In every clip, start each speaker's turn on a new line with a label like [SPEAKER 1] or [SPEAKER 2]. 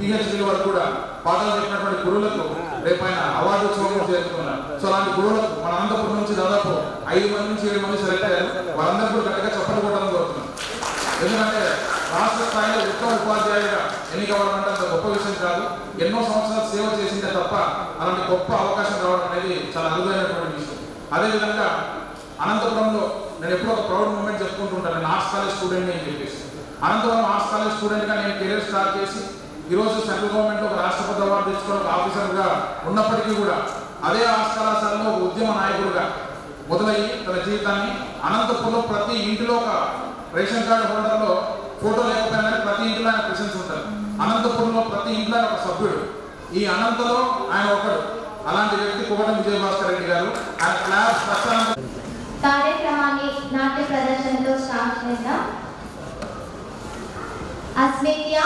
[SPEAKER 1] PhD వరకు కూడా పాఠాలు చెప్పినటువంటి గురువులకు రేపు ఆయన అవార్డు ఉత్సవం చేస్తున్నారు. సో అలాంటి గురువులకు మన అనంతపురం నుంచి దాదాపు 5 మంది నుంచి 7 మంది సెలెక్ట్ అయ్యారు. వాళ్ళందరూ కూడా గట్టిగా చప్పట్లు కొట్టాలని కోరుతున్నాం. ఎందుకంటే రాష్ట్ర స్థాయిలో ఉత్తమ ఉపాధ్యాయుడిగా ఎన్నికవ్వడం అంటే అంత గొప్ప విషయం కాదు. ఎన్నో సంవత్సరాలు సేవ చేసిందే తప్ప అలాంటి గొప్ప అవకాశం రావడం అనేది చాలా అరుదైనటువంటి విషయం. అదేవిధంగా అనంతపురంలో నేను ఎప్పుడో ఒక ప్రౌడ్ మూమెంట్ చెప్పుకుంటుంటాను. నేను ఆర్ట్స్ కాలేజ్ స్టూడెంట్ని అని చెప్పేసి అనంతపురం ఆర్ట్స్ కాలేజ్ స్టూడెంట్గా నేను కెరీర్ స్టార్ట్ చేసి ఈరోజు సెంట్రల్ గవర్నమెంట్ ఒక రాష్ట్రపతి అవార్డు తెచ్చుకుని ఒక ఆఫీసర్గా ఉన్నప్పటికీ కూడా అదే ఆర్ట్స్ కళాశాలలో ఒక ఉద్యమ నాయకుడిగా మొదలయ్యి తన జీవితాన్ని అనంతపురంలో ప్రతి ఇంటిలో ఒక రేషన్ కార్డు హోల్డర్లో ఫోటో లేకపోయినా ప్రతి ఇంట్లో ఆయన ప్రెసెన్స్ ఉంటారు. అనంతపురంలో ప్రతి ఇంట్లో ఒక సభ్యుడు. ఈ అనంతలో ఆయన ఒకడు. అలాంటి వ్యక్తి కోటం విజయభాస్కర్ రెడ్డి గారు. ఆయన క్లాస్
[SPEAKER 2] కార్యక్రమాన్ని నాట్య ప్రదర్శనతో స్టార్ట్ చేద్దాం. అస్మిత్య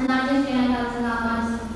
[SPEAKER 2] నాట్యం చేయడానికి ఆహ్వానిస్తున్నాం.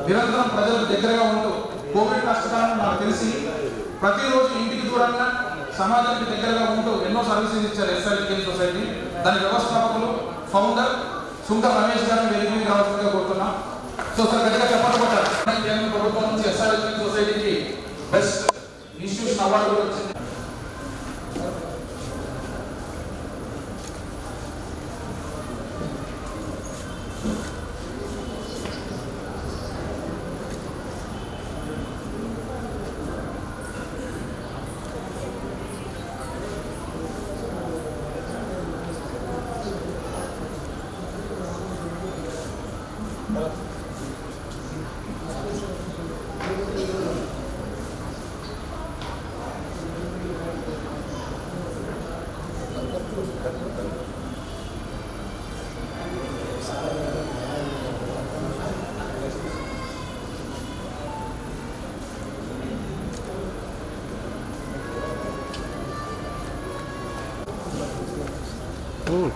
[SPEAKER 1] నిరంతరం ప్రజలకు దగ్గరగా ఉంటూ కోవిడ్ కష్టకాలం నాకు తెలిసి ప్రతిరోజు ఇంటికి దూరంగా సమాజానికి దగ్గరగా ఉంటూ ఎన్నో సర్వీసెస్ ఇచ్చారు ఎస్ఆర్ఎల్ సొసైటీ. దాని వ్యవస్థాపకులు ఫౌండర్ సుంక రమేష్ గారిని వెలిగి రావాల్సిందిగా కోరుతున్నాం. సో సార్ గట్టిగా చెప్పబడ్డారు. ప్రభుత్వం నుంచి ఎస్ఆర్ఎల్ సొసైటీకి బెస్ట్ ఇన్స్టిట్యూషన్ అవార్డు కూడా వచ్చింది.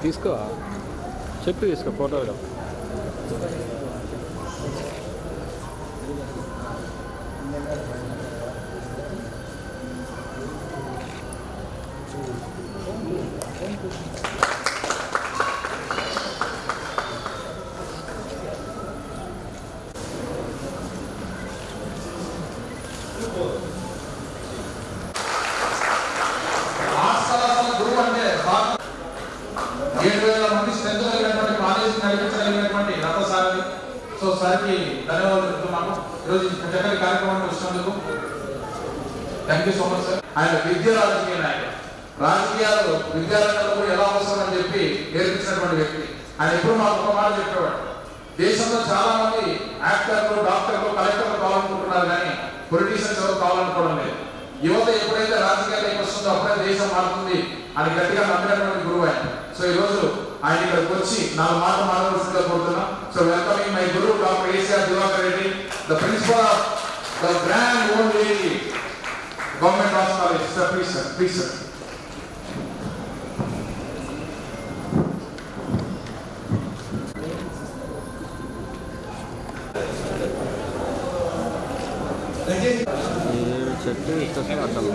[SPEAKER 3] తీసుకో చెప్పి తీసుకో ఫోటో
[SPEAKER 1] సో సార్కి ధన్యవాదాలు చెప్తున్నాము. ఈరోజు చక్కటి కార్యక్రమాన్ని వచ్చినందుకు thank you so much sir. ఆయన విద్య రాజకీయ నాయకుడు. రాజకీయాలు విద్యారంగంలో కూడా ఎలా అవసరం చెప్పి నేర్పించినటువంటి వ్యక్తి. ఆయన ఎప్పుడు మాకు ఒక మాట చెప్పేవాడు, దేశంలో చాలా మంది యాక్టర్లు, డాక్టర్లు, కలెక్టర్లు కావాలనుకుంటున్నారు కానీ పొలిటీషియన్స్ ఎవరు కావాలనుకోవడం లేదు. యువత ఎప్పుడైతే రాజకీయాలకు వస్తుందో అప్పుడే దేశం మారుతుంది అని గట్టిగా నమ్మినటువంటి గురువు ఆయన. సో ఈరోజు ఆయన ఇక్కడికి వచ్చి నాలుగు మాటలు మాట్లాడాల్సిందిగా కోరుతున్నాం. So welcoming my guru doctor ACR Divakar Reddy, the principal of the grand old AG government arts college. Sir please sir, please sir.
[SPEAKER 3] చెట్టు ఇస్తే అర్థం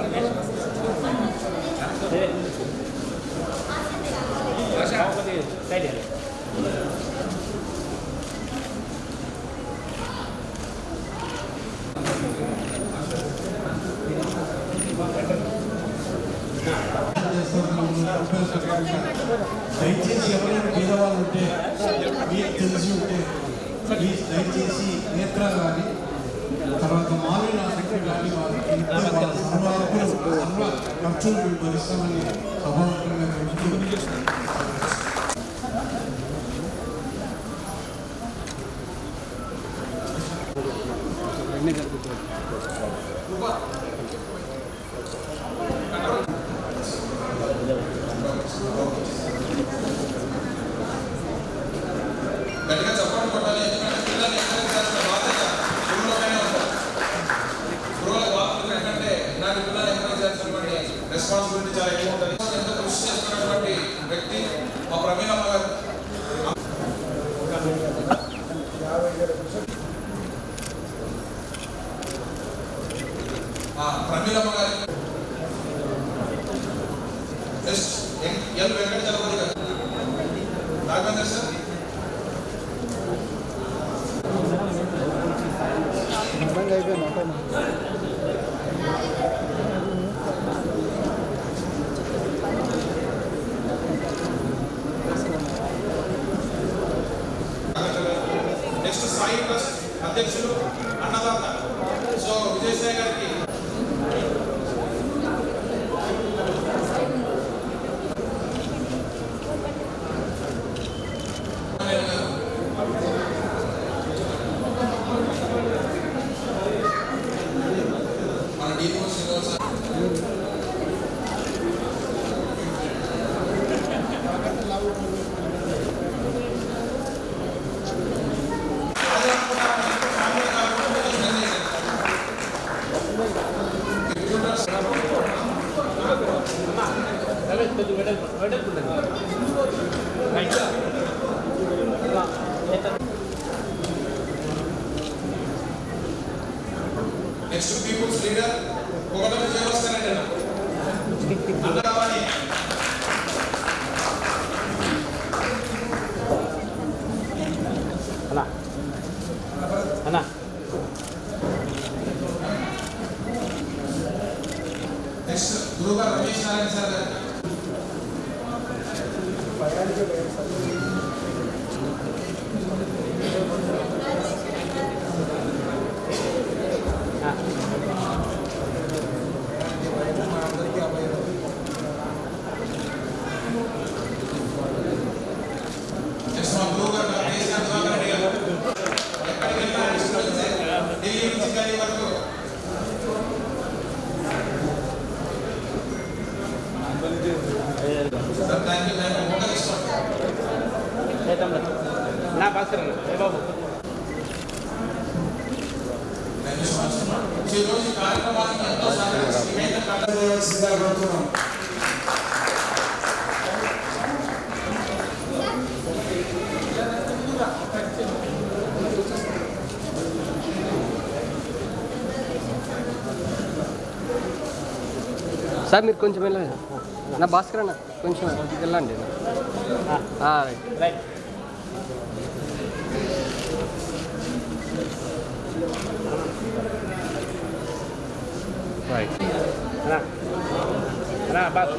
[SPEAKER 4] దయచేసి ఎవరైనా పేదవాళ్ళు ఉంటే మీకు తెలిసి ఉంటే ప్లీజ్ దయచేసి నేత్ర కానీ తర్వాత మాలిన ఆసక్తి కానీ వారికి సర్వ ఖర్చులు భరిస్తామని సభాముఖంగా
[SPEAKER 1] గట్టిగా చెప్పండి కొట్టాలి. ఎందుకంటే పిల్లల్ని ఎంకరేజ్ చేసిన బాధ్యత గురువులపైనే ఉంటుంది. గురువుల బాధ్యత ఏంటంటే ఇలాంటి పిల్లల్ని ఎంకరేజ్ చేసినటువంటి రెస్పాన్సిబిలిటీ చాలా ఎక్కువ ఉంటుంది. ఎంతో కృషి చేస్తున్నటువంటి వ్యక్తి మా ప్రవీణమ్మ గారు. ప్రవీణమ్మ గారు L Venkata Chalapathi garu, Raghavender sir, next Sai trust అధ్యక్షులు అన్నదాత సో విజయసాయి గారికి మన డీపో శ్రీనివాస నెక్స్ట్ పీపుల్స్ లీడర్ ఒకటి చేస్తానండి అన్న కావాలి.
[SPEAKER 3] అన్నా
[SPEAKER 1] నెక్స్ట్ గురుగారు రమేష్ నారాయణ సార్ గారు. నెక్స్ట్ మా గురుగారు డాక్టర్ ఏసీఆర్ దివాకర్ రెడ్డి గారు. ఎక్కడికి వెళ్ళినా ఢిల్లీ నుంచి ఢిల్లీ వరకు సార్ థ్యాంక్ యూ మోటార్ ఇష్టం.
[SPEAKER 3] నా భాస్కర్ ఏ బాబు
[SPEAKER 1] థ్యాంక్ యూ సో మచ్. ఈ రోజు కార్యక్రమాన్ని ఎంతో సహకరించిన కోరుతున్నాం.
[SPEAKER 3] సార్ మీరు కొంచెం వెళ్ళండి నా భాస్కర్ అన్న కొంచెం వెళ్ళండి. రైట్ రైట్ అన్నా బాస్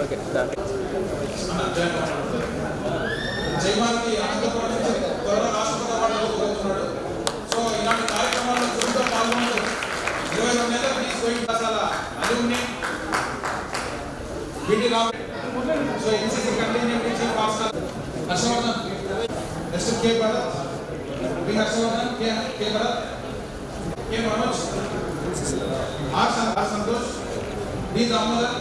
[SPEAKER 3] ఓకే సార్.
[SPEAKER 1] జయమార్కి అనంతపురం నుంచి త్వరలో రాష్ట్రపతి అవార్డు పొందుతున్నాడు. సో ఇలాంటి కార్యక్రమాల్లో చురుగ్గా పాల్గొంటూ 22 నెలలకు తీసుకొని కళాశాల అలుమ్ని వీటి so NCC continuity chief master Harshavardhan, next K Bharat, B Harshavardhan, K Bharat, K Manoj, R Santosh, D Damodar,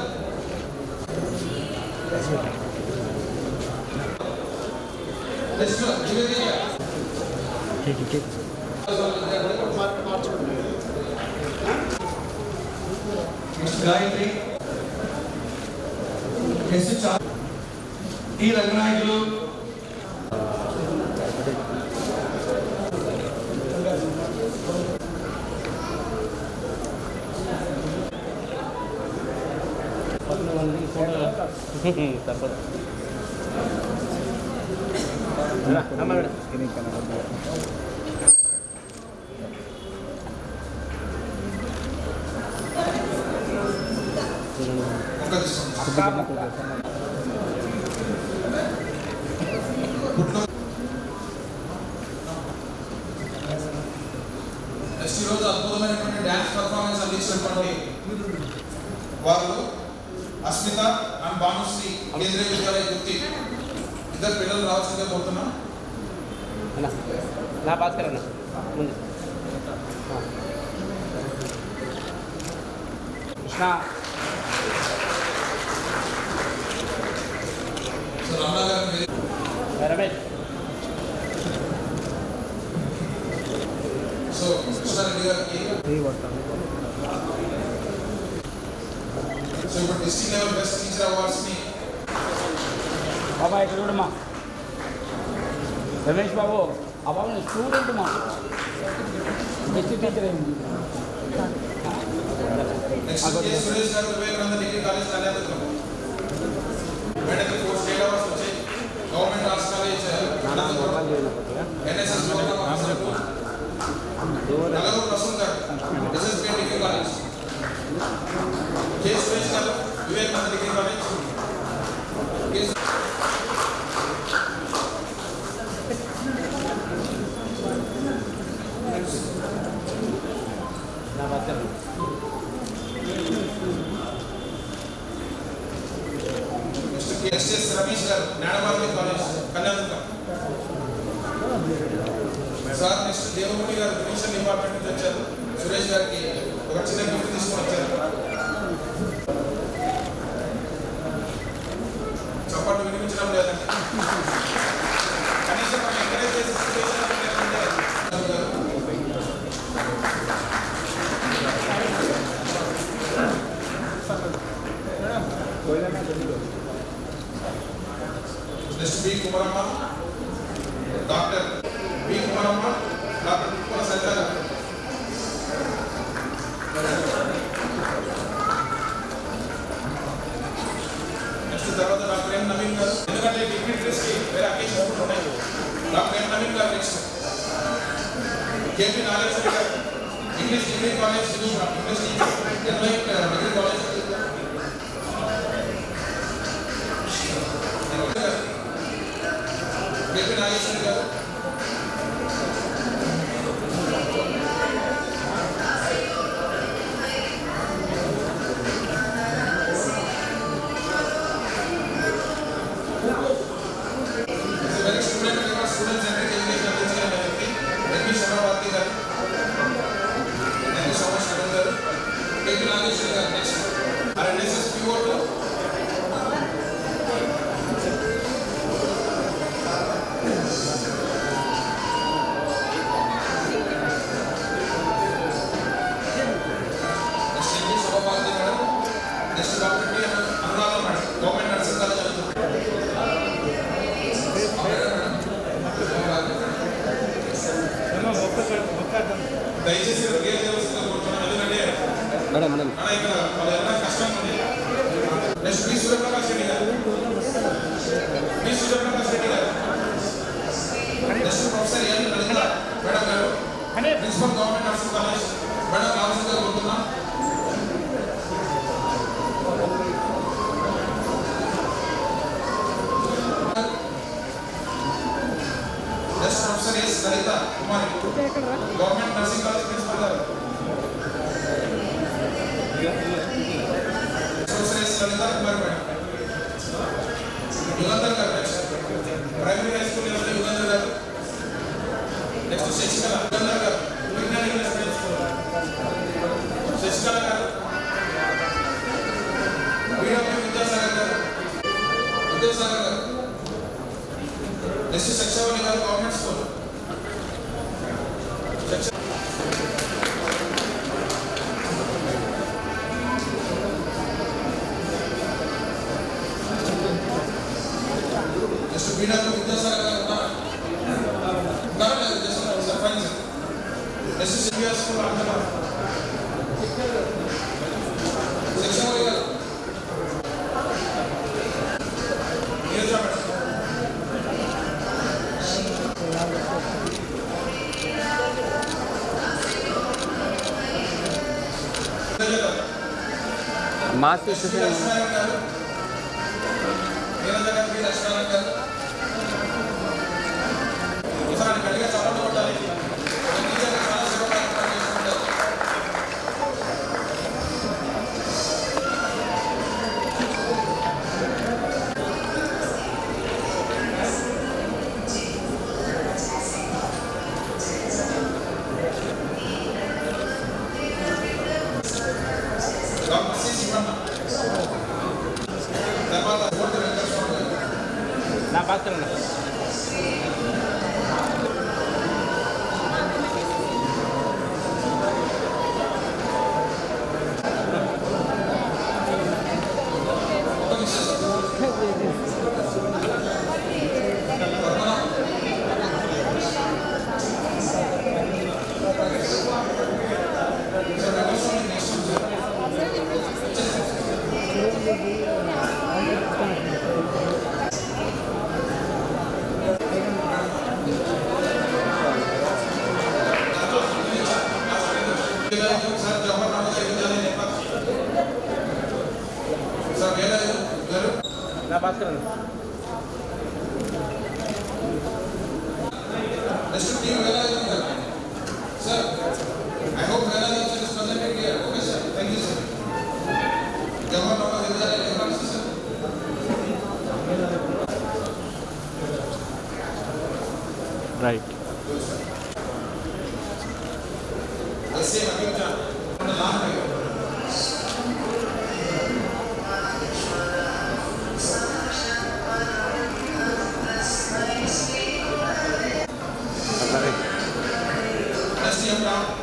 [SPEAKER 4] Gayatri S E Ranganayakulu
[SPEAKER 1] next ఈరోజు అద్భుతమైనటువంటి డ్యాన్స్ పర్ఫార్మెన్స్ అందించినటువంటి వారు అస్మిత అండ్ భానుశ్రీ కేంద్రీయ విద్యాలయ గుర్తి ఇద్దరు పిల్లలు రావాల్సిందే కోరుతున్నాం.
[SPEAKER 3] నా భాస్కర్ అన్న ముందు కృష్ణ
[SPEAKER 1] సో రమణ గారు
[SPEAKER 3] రమేష్
[SPEAKER 1] సో కృష్ణారెడ్డి గారికి సో ఇప్పుడు district level best teacher awards ని
[SPEAKER 5] బాబా ఇక్కడ చూడమ్మా రమేష్ బాబు ఆ బాబు స్టూడెంట్ మా బెస్ట్ టీచర్ అయింది
[SPEAKER 1] నెక్స్ట్ కే సురేష్ గారు Vivekananda degree college Kalyanadurgam madam four state awards వచ్చాయి. Government arts college NSS programme officer నగరు ప్రసన్న గారు SSK degree college K Suresh గారు Vivekananda degree college SS Ramesh గారు Jnanabharati college Kalyanadurgam sir. Next Devamurthy గారు కమిషన్ డిపార్ట్మెంట్ నుంచి వచ్చారు. సురేష్ గారికి ఒక చిన్న గిఫ్ట్ తీసుకొని వచ్చారు. చప్పట్లు వినిపించడం లేదండి. కనీసం మనం ఎంకరేజ్ చేసే situation next B Kumaramma, doctor B Kumaramma, doctor Kumara Sarita గారు. నెక్స్ట్ తర్వాత డాక్టర్ ఎం నవీన్ గారు. ఎందుకంటే డిగ్నిటరీస్ కి వేరే అకేషన్స్ ఉన్నాయి. డాక్టర్ ఎం నవీన్ గారు. నెక్స్ట్ కేపీ నాగేశ్వరి గారు, English degree college, English degree college. KP Nageswari గారు. స్టూడెంట్ సెంటర్ ఎడ్యుకేషన్ అందించిన వ్యక్తి ఎన్వి శర్మవార్తి గారు. Thank you so much madam గారు. కేపీ నాగేశ్వరి గారు. నెక్స్ట్ ఆర్ఎన్ఎస్ఎస్ పిఓటు next doctor T Anuradha madam, government nursing college చదువుతుంది. దయచేసి రిగేర్ చేయవలసిందిగా కోరుతున్నాను. ఎందుకంటే ఇక్కడ వాళ్ళ ఏదైనా కష్టం ఉంది. నెక్స్ట్ బి సూర్యప్రకాష్ రెడ్డి గారు. B Suryaprakash Reddy garu. Next professor N Lalitha madam garu, principal government nursing college madam రావాల్సిందిగా కోరుతున్నాం. Next professor S Lalitha Kumari, government nursing college principal garu. Professor S Lalitha Kumari madam. Yugandhar garu. Next primary high school level Yugandhar garu. Next Sasikala Yugandhar గారు, విజ్ఞాన ఇంగ్లీష్ మీడియం స్కూల్. విద్యాసాగర్ గారు. Next Shikshavali గారు government school. Next బీడాకు విద్యాసాగర్ గారు ఉన్నారా? లేదు Vidyasagar sir fine sir. Next CBR school Ahmedabad. Shikshavali గారు
[SPEAKER 3] మాస్క్
[SPEAKER 1] గట్టిగా చప్పట్లు కొట్టాలి. చాలా శుభకార్యక్రమాలు చేసుకుంటారు. Doctor C Sivanna. తర్వాత కోటి వెంకటస్వామి గారు.
[SPEAKER 5] నా పాత్ర
[SPEAKER 1] సార్ జవహర్ నవోదయ విద్యాలయ నేపథ్యం. సార్ వేలాయుధు గారు.
[SPEAKER 5] నా పాత్ర
[SPEAKER 1] నెక్స్ట్ టీమ్ వేలాయుధు గారు. Sir I hope Velayudhu sir is presented here. Okay sir, thank you sir. Jawahar Navodaya Vidyalaya నేపథ్యం సార్.
[SPEAKER 3] రైట్.
[SPEAKER 1] ऐसे अभिज्ञान लाभ है. एसडीएम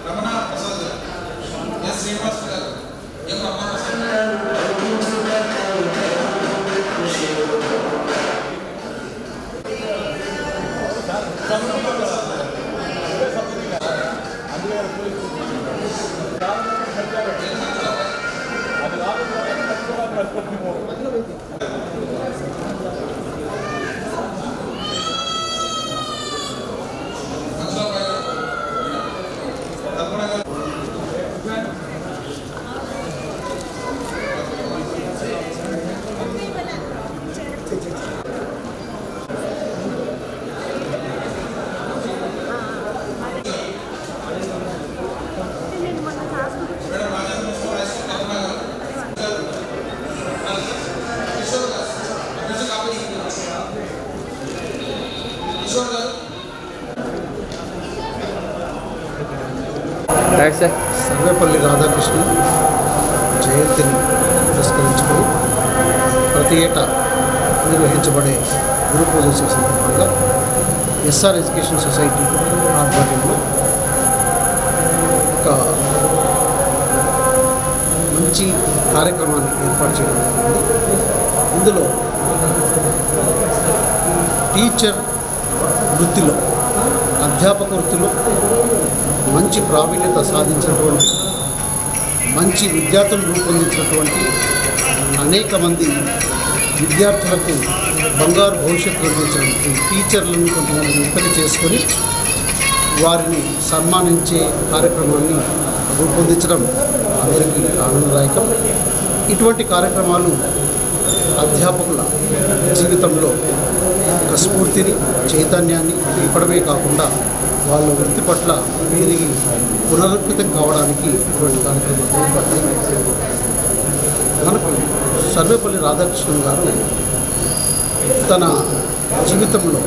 [SPEAKER 1] रमणा प्रसाद एस श्रीनिवास गाరు. M Ramana Prasad
[SPEAKER 3] right sir.
[SPEAKER 6] Sarvepalli Radhakrishna జయంతిని పురస్కరించుకొని ప్రతి ఏటా నిర్వహించబడే గురు పూజోత్సవ సందర్భంగా ఎస్ఆర్ ఎడ్యుకేషన్ సొసైటీ ఆధ్వర్యంలో ఒక మంచి కార్యక్రమాన్ని ఏర్పాటు చేయడం జరిగింది. ఇందులో టీచర్ వృత్తిలో, అధ్యాపక వృత్తిలో మంచి ప్రావీణ్యత సాధించినటువంటి, మంచి విద్యార్థులు రూపొందించినటువంటి అనేక మంది విద్యార్థులకు బంగారు భవిష్యత్తు అందించినటువంటి టీచర్లను కొంతమంది ఎంపిక చేసుకొని వారిని సన్మానించే కార్యక్రమాన్ని రూపొందించడం అందరికీ ఆనందదాయకం. ఇటువంటి కార్యక్రమాలు అధ్యాపకుల జీవితంలో ఒక స్ఫూర్తిని, చైతన్యాన్ని నింపడమే కాకుండా వాళ్ళ వృత్తి పట్ల తిరిగి పునరుద్ధృతం కావడానికి ఇటువంటి కార్యక్రమాలు ఏర్పడతాయి. మనకు సర్వేపల్లి రాధాకృష్ణన్ గారు తన జీవితంలో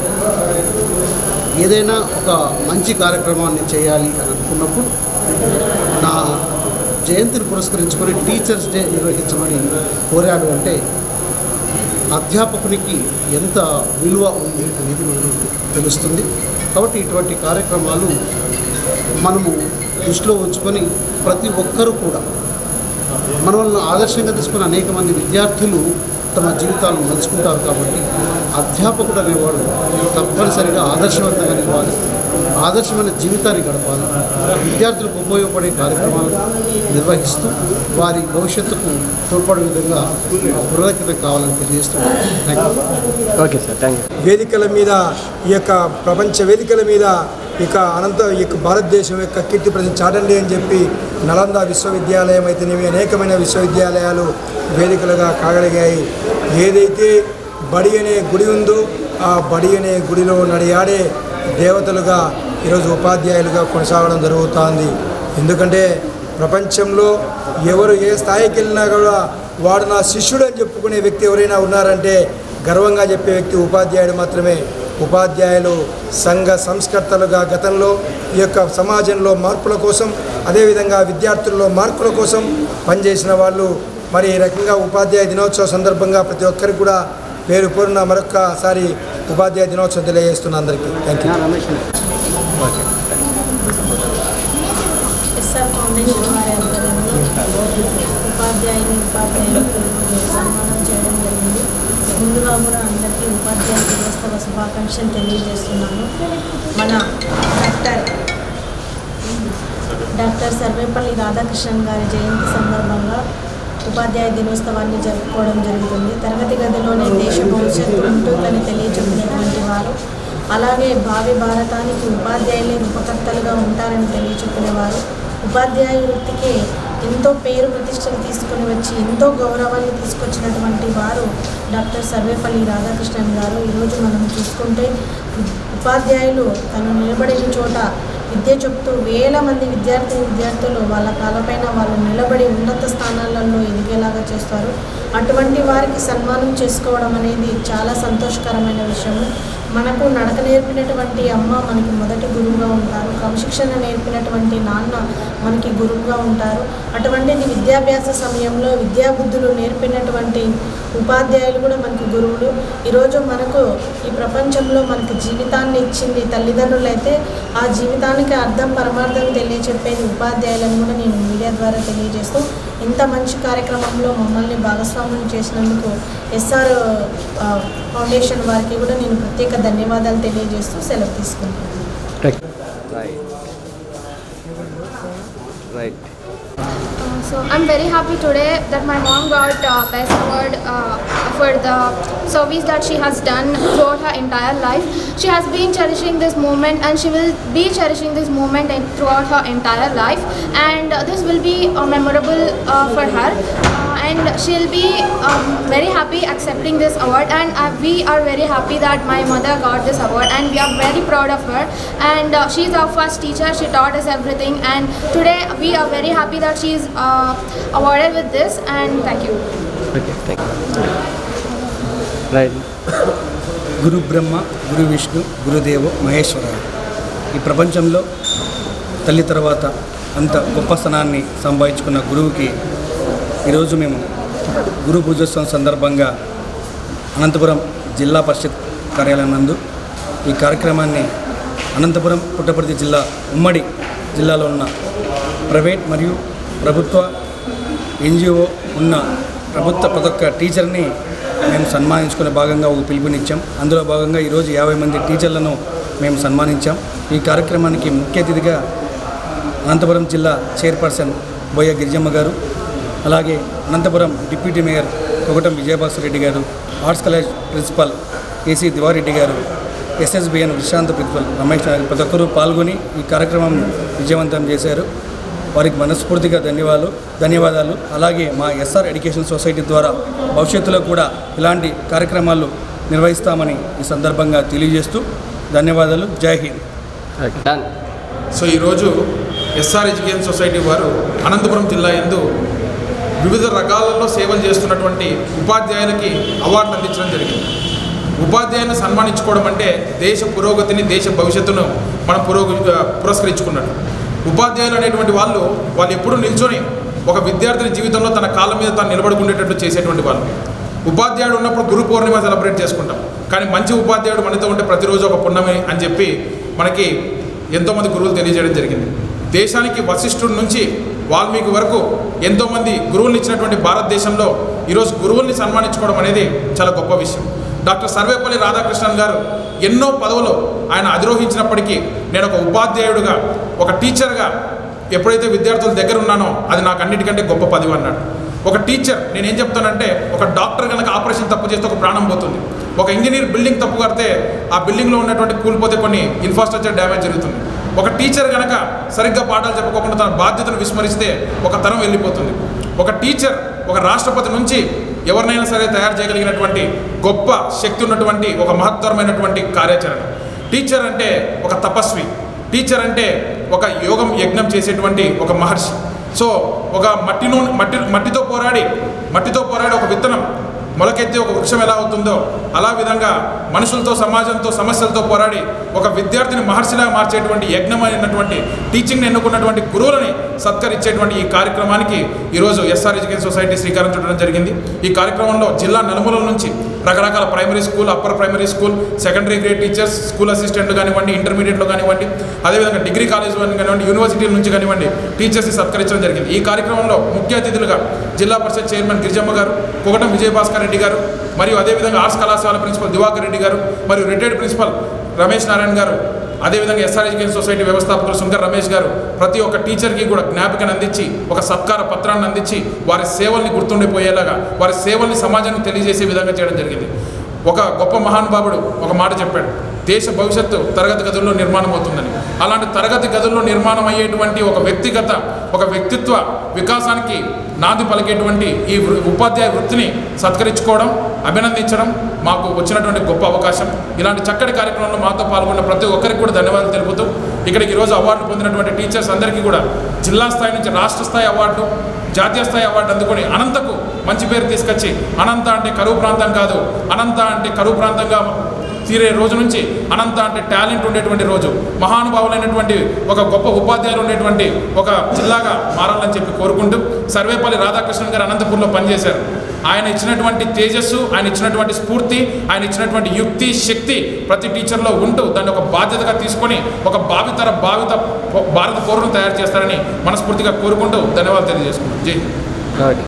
[SPEAKER 6] ఏదైనా ఒక మంచి కార్యక్రమాన్ని చేయాలి అని అనుకున్నప్పుడు నా జయంతిని పురస్కరించుకొని టీచర్స్ డే నిర్వహించమని కోరాడు. అంటే అధ్యాపకునికి ఎంత విలువ ఉంది అనేది మనకు తెలుస్తుంది. కాబట్టి ఇటువంటి కార్యక్రమాలు మనము దృష్టిలో ఉంచుకొని ప్రతి ఒక్కరూ కూడా మనల్ని ఆదర్శంగా తీసుకుని అనేక మంది విద్యార్థులు తమ జీవితాలను మలుచుకుంటారు. కాబట్టి అధ్యాపకుడు అనేవాడు తప్పనిసరిగా ఆదర్శవంతంగా ఇవ్వాలి, ఆదర్శమైన జీవితాన్ని గడపాలి, విద్యార్థులకు ఉపయోగపడే కార్యక్రమాలు నిర్వహిస్తూ వారి భవిష్యత్తుకు తోడ్పడే విధంగా పురోగతి కావాలని తెలియజేస్తున్నాను.
[SPEAKER 3] Okay sir, thank you.
[SPEAKER 7] వేదికల మీద ఈ యొక్క ప్రపంచ వేదికల మీద ఈ యొక్క భారతదేశం యొక్క కీర్తి ప్రతి చాటండి అని చెప్పి నలంద విశ్వవిద్యాలయం అయితేనేవి అనేకమైన విశ్వవిద్యాలయాలు వేదికలుగా కాగలిగాయి. ఏదైతే బడి అనే గుడి ఉందో ఆ బడి అనే గుడిలో నడియాడే దేవతలుగా ఈరోజు ఉపాధ్యాయులుగా కొనసాగడం జరుగుతోంది. ఎందుకంటే ప్రపంచంలో ఎవరు ఏ స్థాయికి వెళ్ళినా కూడా వాడు నా శిష్యుడు అని చెప్పుకునే వ్యక్తి ఎవరైనా ఉన్నారంటే గర్వంగా చెప్పే వ్యక్తి ఉపాధ్యాయుడు మాత్రమే. ఉపాధ్యాయులు సంఘ సంస్కర్తలుగా గతంలో ఈ యొక్క సమాజంలో మార్పుల కోసం, అదేవిధంగా విద్యార్థుల్లో మార్పుల కోసం పనిచేసిన వాళ్ళు. మరి ఈ రకంగా ఉపాధ్యాయ దినోత్సవ సందర్భంగా ప్రతి ఒక్కరికి కూడా పేరు పేరున మరొక్కసారి ఉపాధ్యాయ దినోత్సవం తెలియజేస్తున్న అందరికీ థ్యాంక్ యూ.
[SPEAKER 8] ఎస్ఆర్ ఫౌండేషన్ వారి ఆధ్వర్యంలో ఉపాధ్యాయులకు సన్మానం చేయడం జరిగింది. ముందుగా కూడా అందరికీ ఉపాధ్యాయ దినోత్సవ శుభాకాంక్షలు తెలియజేస్తున్నాను. మన డాక్టర్ సర్వేపల్లి రాధాకృష్ణన్ గారి జయంతి సందర్భంగా ఉపాధ్యాయ దినోత్సవాన్ని జరుపుకోవడం జరుగుతుంది. తరగతి గదిలోనే దేశ భవిష్యత్తు ఉంటుందని తెలియచెప్పినటువంటి వారు, అలాగే భావి భారతానికి ఉపాధ్యాయులే రూపకర్తలుగా ఉంటారని తెలియచెప్పినవారు, ఉపాధ్యాయ వృత్తికి ఎంతో పేరు ప్రతిష్టలు తీసుకుని వచ్చి ఎంతో గౌరవాన్ని తీసుకొచ్చినటువంటి వారు డాక్టర్ సర్వేపల్లి రాధాకృష్ణన్ గారు. ఈరోజు మనం చూసుకుంటే ఉపాధ్యాయులు తను నిలబడిన చోట విద్య చెప్తూ వేల మంది విద్యార్థులు వాళ్ళ కాళ్ళపైన వాళ్ళు నిలబడి ఉన్నత స్థానాలలో ఎదిగేలాగా చేస్తారు. అటువంటి వారికి సన్మానం చేసుకోవడం అనేది చాలా సంతోషకరమైన విషయము. మనకు నడక నేర్పినటువంటి అమ్మ మనకి మొదటి గురువుగా ఉంటారు, క్రమశిక్షణ నేర్పినటువంటి నాన్న మనకి గురువుగా ఉంటారు. అటువంటిది విద్యాభ్యాస సమయంలో విద్యాబుద్ధులు నేర్పినటువంటి ఉపాధ్యాయులు కూడా మనకి గురువులు. ఈరోజు మనకు ఈ ప్రపంచంలో మనకి జీవితాన్ని ఇచ్చింది తల్లిదండ్రులు అయితే, ఆ జీవితానికి అర్థం పరమార్థం తెలియచెప్పేది ఉపాధ్యాయులను కూడా నేను మీడియా ద్వారా తెలియజేస్తూ, ఇంత మంచి కార్యక్రమంలో మమ్మల్ని భాగస్వామ్యం చేసినందుకు ఎస్ఆర్ ఫౌండేషన్ వారికి కూడా నేను ప్రత్యేక ధన్యవాదాలు తెలియజేస్తూ సెలవు తీసుకుంటాను.
[SPEAKER 9] So I'm very happy today that my mom got best award for the service that she has done throughout her entire life. She has been cherishing this moment and she will be cherishing this moment throughout her entire life, and this will be memorable for her. And she'll be very happy accepting this award, and we are very happy that my mother got this award, and we are very proud of her. And she's our first teacher, she taught us everything, and today we are very happy that she's awarded with this, and thank you.
[SPEAKER 3] Okay, thank you. Right.
[SPEAKER 7] గురు బ్రహ్మ, గురు విష్ణు, గురుదేవో మహేశ్వర. ఈ ప్రపంచంలో తల్లి తర్వాత అంత గొప్ప స్థానాన్ని సంపాదించుకున్న గురువుకి ఈరోజు మేము గురు పూజోత్సవం సందర్భంగా అనంతపురం జిల్లా పరిషత్ కార్యాలయం నందు ఈ కార్యక్రమాన్ని అనంతపురం పుట్టపర్తి జిల్లా ఉమ్మడి జిల్లాలో ఉన్న ప్రైవేట్ మరియు ప్రభుత్వ ఎన్జిఓ ఉన్న ప్రభుత్వ ప్రతి ఒక్క టీచర్ని మేము సన్మానించుకునే భాగంగా ఒక పిలుపునిచ్చాం. అందులో భాగంగా ఈరోజు 50 మంది టీచర్లను మేము సన్మానించాం. ఈ కార్యక్రమానికి ముఖ్య అతిథిగా అనంతపురం జిల్లా చైర్పర్సన్ బోయ గిరిజమ్మ గారు, అలాగే అనంతపురం డిప్యూటీ మేయర్ కొగటం విజయభాస్కర్ రెడ్డి గారు, ఆర్ట్స్ కాలేజ్ ప్రిన్సిపల్ ఏసీ దివారెడ్డి గారు, ఎస్ఎస్బిఎన్ విశ్రాంత ప్రిన్సిపల్ రమేష్ గారు ప్రతి ఒక్కరూ పాల్గొని ఈ కార్యక్రమం విజయవంతం చేశారు. వారికి మనస్ఫూర్తిగా ధన్యవాదాలు. అలాగే మా ఎస్ఆర్ ఎడ్యుకేషన్ సొసైటీ ద్వారా భవిష్యత్తులో కూడా ఇలాంటి కార్యక్రమాలు నిర్వహిస్తామని ఈ సందర్భంగా తెలియజేస్తూ ధన్యవాదాలు. జై హింద్.
[SPEAKER 1] సో ఈరోజు ఎస్ఆర్ ఎడ్యుకేషన్ సొసైటీ వారు అనంతపురం జిల్లా యందు వివిధ రకాలలో సేవలు చేస్తున్నటువంటి ఉపాధ్యాయులకి అవార్డులు అందించడం జరిగింది. ఉపాధ్యాయులను సన్మానించుకోవడం అంటే దేశ పురోగతిని, దేశ భవిష్యత్తును మనం పురస్కరించుకున్నట్టు. ఉపాధ్యాయులు అనేటువంటి వాళ్ళు ఎప్పుడూ నిల్చొని ఒక విద్యార్థిని జీవితంలో తన కాళ్ళ మీద తాను నిలబడుకునేటట్లు చేసేటువంటి వాళ్ళు. ఉపాధ్యాయుడు ఉన్నప్పుడు గురు పౌర్ణిమ సెలబ్రేట్ చేసుకుంటాం, కానీ మంచి ఉపాధ్యాయుడు మనతో ఉంటే ప్రతిరోజు ఒక పున్నమి అని చెప్పి మనకి ఎంతోమంది గురువులు తెలియజేయడం జరిగింది. దేశానికి వశిష్ఠుడి నుంచి వాల్మీకి వరకు ఎంతోమంది గురువులు ఇచ్చినటువంటి భారతదేశంలో ఈరోజు గురువుల్ని సన్మానించుకోవడం అనేది చాలా గొప్ప విషయం. డాక్టర్ సర్వేపల్లి రాధాకృష్ణన్ గారు ఎన్నో పదవులు ఆయన అధిరోహించినప్పటికీ నేను ఒక ఉపాధ్యాయుడిగా, ఒక టీచర్గా ఎప్పుడైతే విద్యార్థుల దగ్గర ఉన్నానో అది నాకు అన్నిటికంటే గొప్ప పదవి అన్నాడు. ఒక టీచర్, నేనేం చెప్తానంటే, ఒక డాక్టర్ కనుక ఆపరేషన్ తప్పు చేస్తే ఒక ప్రాణం పోతుంది. ఒక ఇంజనీర్ బిల్డింగ్ తప్పు కడితే ఆ బిల్డింగ్లో ఉన్నటువంటి కూలిపోతే కొన్ని ఇన్ఫ్రాస్ట్రక్చర్ డ్యామేజ్ జరుగుతుంది. ఒక టీచర్ కనుక సరిగ్గా పాఠాలు చెప్పకుండా తన బాధ్యతను విస్మరిస్తే ఒక తరం వెళ్ళిపోతుంది. ఒక టీచర్ ఒక రాష్ట్రపతి నుంచి ఎవరినైనా సరే తయారు చేయగలిగినటువంటి గొప్ప శక్తి ఉన్నటువంటి ఒక మహత్తరమైనటువంటి కార్యాచరణ. టీచర్ అంటే ఒక తపస్వి, టీచర్ అంటే ఒక యోగం యజ్ఞం చేసేటువంటి ఒక మహర్షి. సో ఒక మట్టితో పోరాడి ఒక విత్తనం మొలకెత్తి ఒక వృక్షం ఎలా అవుతుందో అలా విధంగా మనుషులతో, సమాజంతో, సమస్యలతో పోరాడి ఒక విద్యార్థిని మహర్షిలా మార్చేటువంటి యజ్ఞమైనటువంటి టీచింగ్ని ఎన్నుకున్నటువంటి గురువులని సత్కరించేటువంటి ఈ కార్యక్రమానికి ఈరోజు ఎస్ఆర్ ఎడ్యుకేషన్ సొసైటీ శ్రీకారం చుట్టడం జరిగింది. ఈ కార్యక్రమంలో జిల్లా నలుమూలల నుంచి రకరకాల primary school, upper primary school, secondary grade teachers, school అసిస్టెంట్లు కానివ్వండి, ఇంటర్మీడియట్లో కానివ్వండి, అదేవిధంగా డిగ్రీ కాలేజ్ కానివ్వండి, యూనివర్సిటీల నుంచి కానివ్వండి టీచర్స్ని సత్కరించడం జరిగింది. ఈ కార్యక్రమంలో ముఖ్య అతిథులుగా జిల్లా పరిషత్ చైర్మన్ గిరిజమ్మ గారు, పొగటం విజయభాస్కర్ రెడ్డి గారు, మరియు అదేవిధంగా ఆర్ట్స్ కళాశాల ప్రిన్సిపల్ దివాకర్ రెడ్డి గారు, మరియు రిటైర్డ్ ప్రిన్సిపల్ రమేష్ నారాయణ గారు, అదేవిధంగా ఎస్ఆర్ ఎడ్యుకేషన్ సొసైటీ వ్యవస్థాపకులు శంకర్ రమేష్ గారు ప్రతి ఒక్క టీచర్కి కూడా జ్ఞాపికను అందించి ఒక సత్కార పత్రాన్ని అందించి వారి సేవల్ని గుర్తుండిపోయేలాగా, వారి సేవల్ని సమాజానికి తెలియజేసే విధంగా చేయడం జరిగింది. ఒక గొప్ప మహానుభావుడు ఒక మాట చెప్పాడు, దేశ భవిష్యత్తు తరగతి గదుల్లో నిర్మాణం అవుతుందని. అలాంటి తరగతి గదుల్లో నిర్మాణం అయ్యేటువంటి ఒక వ్యక్తిత్వ వికాసానికి నాంది పలికేటువంటి ఈ ఉపాధ్యాయ వృత్తిని సత్కరించుకోవడం, అభినందించడం మాకు వచ్చినటువంటి గొప్ప అవకాశం. ఇలాంటి చక్కటి కార్యక్రమంలో మాతో పాల్గొన్న ప్రతి ఒక్కరికి కూడా ధన్యవాదాలు తెలుపుతూ ఇక్కడికి ఈరోజు అవార్డులు పొందినటువంటి టీచర్స్ అందరికీ కూడా జిల్లా స్థాయి నుంచి రాష్ట్ర స్థాయి అవార్డు, జాతీయ స్థాయి అవార్డు అందుకొని అనంతకు మంచి పేరు తీసుకొచ్చి, అనంత అంటే కరువు ప్రాంతం కాదు, అనంత అంటే కరువు ప్రాంతంగా తీరే రోజు నుంచి అనంత అంటే టాలెంట్ ఉండేటువంటి రోజు, మహానుభావులైనటువంటి ఒక గొప్ప ఉపాధ్యాయులు ఉండేటువంటి ఒక జిల్లాగా మారాలని చెప్పి కోరుకుంటూ, సర్వేపల్లి రాధాకృష్ణన్ గారు అనంతపూర్లో పనిచేశారు. ఆయన ఇచ్చినటువంటి తేజస్సు, ఆయన ఇచ్చినటువంటి స్ఫూర్తి, ఆయన ఇచ్చినటువంటి యుక్తి, శక్తి ప్రతి టీచర్లో ఉంటూ దాన్ని ఒక బాధ్యతగా తీసుకొని ఒక భావిత భారత పౌరులను తయారు చేస్తారని మనస్ఫూర్తిగా కోరుకుంటూ ధన్యవాదాలు తెలియజేసుకుంటాం. జై హింద్.